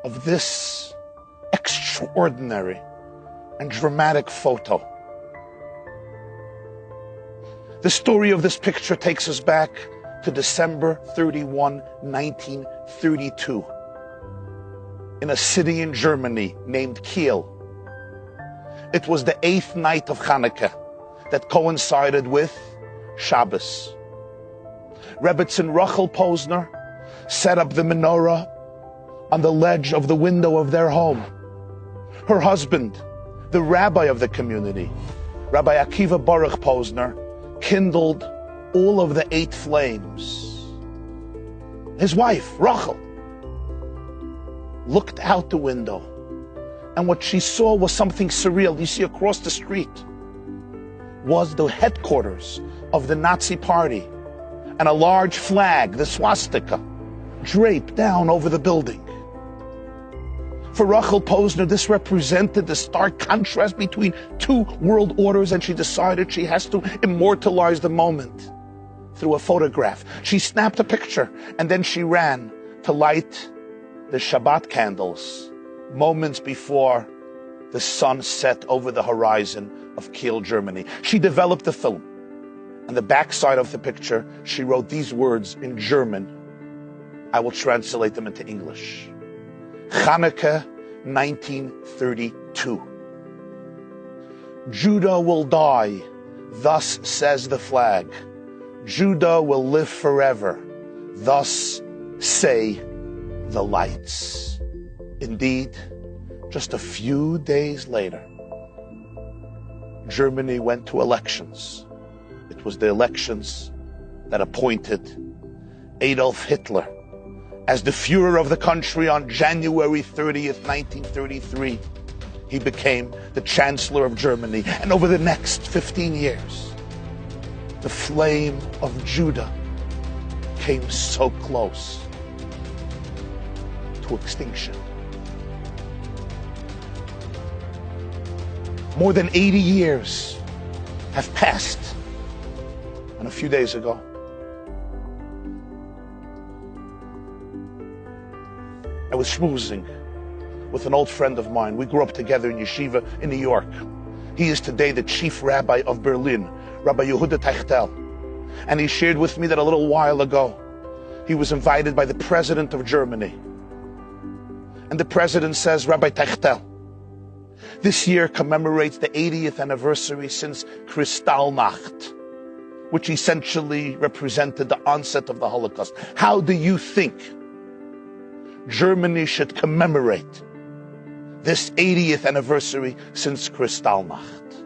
of this extraordinary and dramatic photo. The story of this picture takes us back to December 31, 1932, in a city in Germany named Kiel. It was the 8th night of Hanukkah that coincided with Shabbos. Rebbetzin Rachel Posner set up the menorah on the ledge of the window of their home. Her husband, the rabbi of the community, Rabbi Akiva Baruch Posner, kindled all of the 8 flames. His wife, Rachel, looked out the window, and what she saw was something surreal. You see, across the street was the headquarters of the Nazi party, and a large flag, the swastika, draped down over the building. For Rachel Posner, this represented the stark contrast between 2 world orders, and she decided she has to immortalize the moment through a photograph. She snapped a picture, and then she ran to light the Shabbat candles moments before the sun set over the horizon of Kiel, Germany. She developed the film. On the backside of the picture, she wrote these words in German. I will translate them into English. Hanukkah 1932. Judah will die, thus says the flag. Judah will live forever, thus say the lights. Indeed, just a few days later, Germany went to elections. It was the elections that appointed Adolf Hitler as the Führer of the country on January 30th, 1933. He became the Chancellor of Germany. And over the next 15 years, the flame of Judah came so close to extinction. More than 80 years have passed. And a few days ago, I was schmoozing with an old friend of mine. We grew up together in yeshiva in New York. He is today the chief rabbi of Berlin, Rabbi Yehuda Teichtel. And he shared with me that a little while ago, he was invited by the president of Germany. And the president says, Rabbi Teichtel, this year commemorates the 80th anniversary since Kristallnacht, which essentially represented the onset of the Holocaust. How do you think Germany should commemorate this 80th anniversary since Kristallnacht?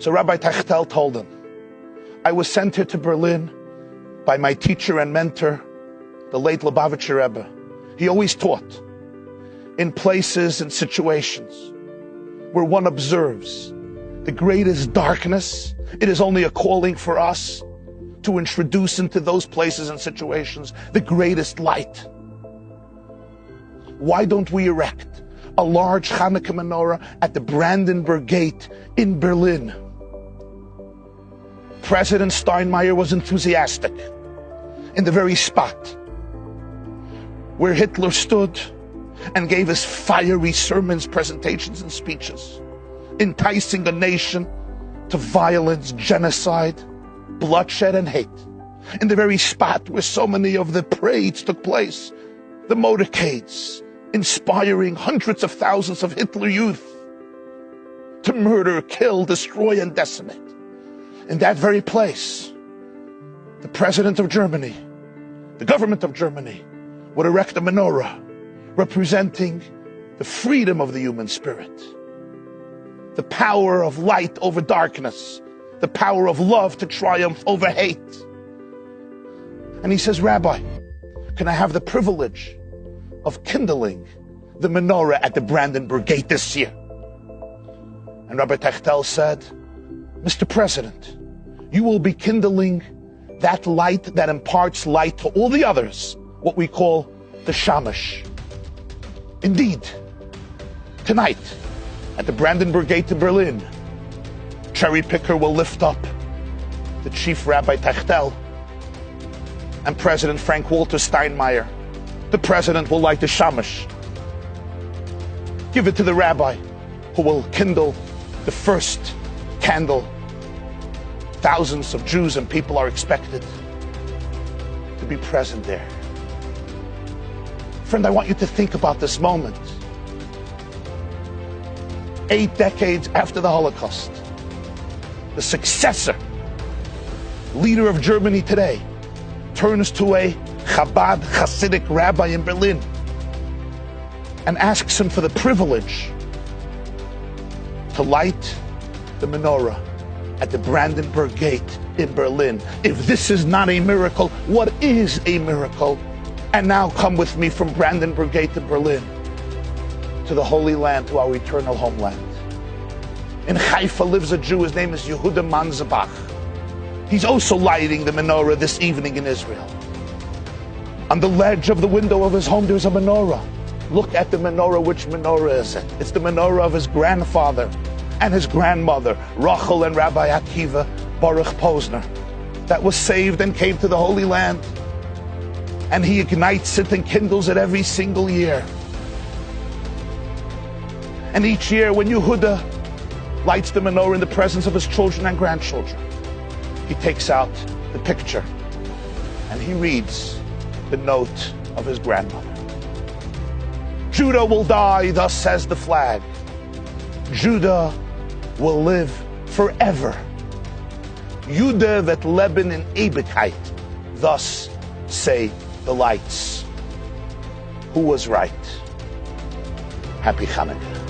So Rabbi Teichtel told him, I was sent here to Berlin by my teacher and mentor, the late Lubavitcher Rebbe. He always taught in places and situations where one observes the greatest darkness, it is only a calling for us to introduce into those places and situations the greatest light. Why don't we erect a large Hanukkah menorah at the Brandenburg Gate in Berlin? President Steinmeier was enthusiastic. In the very spot where Hitler stood and gave his fiery sermons, presentations, and speeches, enticing a nation to violence, genocide, bloodshed, and hate. In the very spot where so many of the parades took place, the motorcades, inspiring hundreds of thousands of Hitler youth to murder, kill, destroy, and decimate. In that very place, the president of Germany, the government of Germany, would erect a menorah representing the freedom of the human spirit, the power of light over darkness, the power of love to triumph over hate. And he says, Rabbi, can I have the privilege of kindling the menorah at the Brandenburg Gate this year? And Rabbi Teichtel said, Mr. President, you will be kindling that light that imparts light to all the others, what we call the Shamash. Indeed, tonight, at the Brandenburg Gate to Berlin, Cherry Picker will lift up the Chief Rabbi Teichtel and President Frank-Walter Steinmeier. The President will light the Shamash Give it to the rabbi who will kindle the first candle. Thousands of Jews and people are expected to be present there. Friend, I want you to think about this moment. 8 decades after the Holocaust, the successor, leader of Germany today, turns to a Chabad Hasidic rabbi in Berlin and asks him for the privilege to light the menorah at the Brandenburg Gate in Berlin. If this is not a miracle, what is a miracle? And now come with me from Brandenburg Gate to Berlin, to the Holy Land, to our eternal homeland. In Haifa lives a Jew, his name is Yehuda Manzabach. He's also lighting the menorah this evening in Israel. On the ledge of the window of his home, there's a menorah. Look at the menorah. Which menorah is it? It's the menorah of his grandfather and his grandmother, Rachel and Rabbi Akiva Baruch Posner, that was saved and came to the Holy Land. And he ignites it and kindles it every single year. And each year when Yehuda lights the menorah in the presence of his children and grandchildren, he takes out the picture and he reads the note of his grandmother. Judah will die, thus says the flag. Judah will live forever. Judah vet leben in Ewigkeit, thus say the lights. Who was right? Happy Hanukkah.